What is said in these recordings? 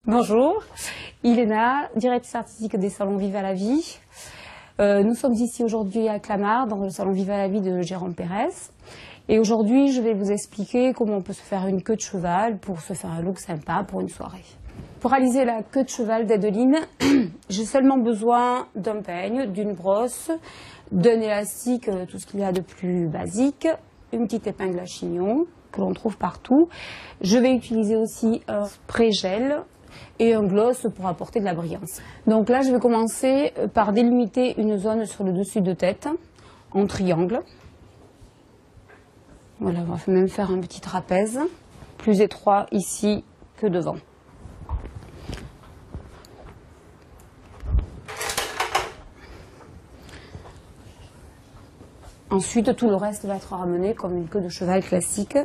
Bonjour, Iléna, directrice artistique des salons Vive à la Vie. Nous sommes ici aujourd'hui à Clamart, dans le salon Vive à la Vie de Jérôme Pérez. Et aujourd'hui, je vais vous expliquer comment on peut se faire une queue de cheval pour se faire un look sympa pour une soirée. Pour réaliser la queue de cheval d'Adeline, j'ai seulement besoin d'un peigne, d'une brosse, d'un élastique, tout ce qu'il y a de plus basique, une petite épingle à chignon que l'on trouve partout. Je vais utiliser aussi un spray gel et un gloss pour apporter de la brillance. Donc là, je vais commencer par délimiter une zone sur le dessus de tête en triangle. Voilà, on va même faire un petit trapèze, plus étroit ici que devant. Ensuite, tout le reste va être ramené comme une queue de cheval classique.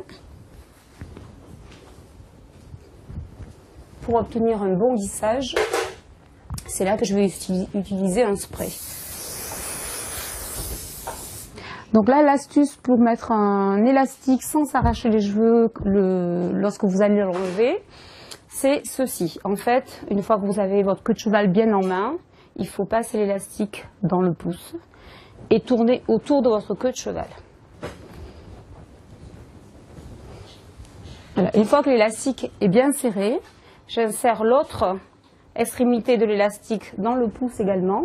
Pour obtenir un bon lissage, c'est là que je vais utiliser un spray. Donc là, l'astuce pour mettre un élastique sans s'arracher les cheveux lorsque vous allez l'enlever, c'est ceci. En fait, une fois que vous avez votre queue de cheval bien en main, il faut passer l'élastique dans le pouce et tourner autour de votre queue de cheval. Voilà. Une fois que l'élastique est bien serré, j'insère l'autre extrémité de l'élastique dans le pouce également.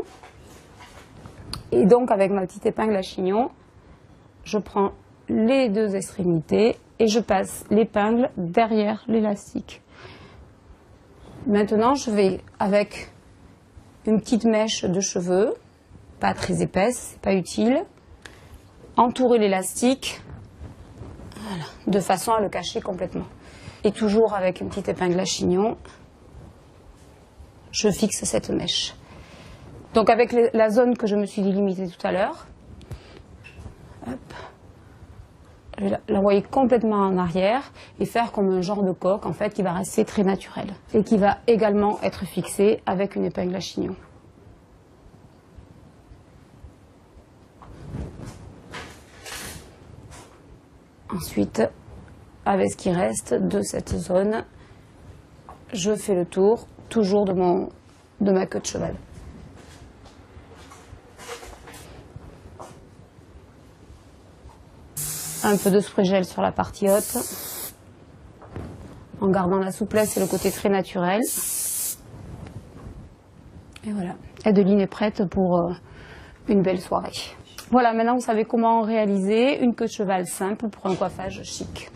Et donc avec ma petite épingle à chignon, je prends les deux extrémités et je passe l'épingle derrière l'élastique. Maintenant, je vais avec une petite mèche de cheveux, pas très épaisse, c'est pas utile, entourer l'élastique, voilà, de façon à le cacher complètement. Et toujours avec une petite épingle à chignon, je fixe cette mèche. Donc avec la zone que je me suis délimitée tout à l'heure, je vais l'envoyer complètement en arrière et faire comme un genre de coque en fait qui va rester très naturel et qui va également être fixé avec une épingle à chignon. Ensuite, avec ce qui reste de cette zone, je fais le tour, toujours de ma queue de cheval. Un peu de spray gel sur la partie haute, en gardant la souplesse et le côté très naturel. Et voilà, Adeline est prête pour une belle soirée. Voilà, maintenant vous savez comment réaliser une queue de cheval simple pour un coiffage chic.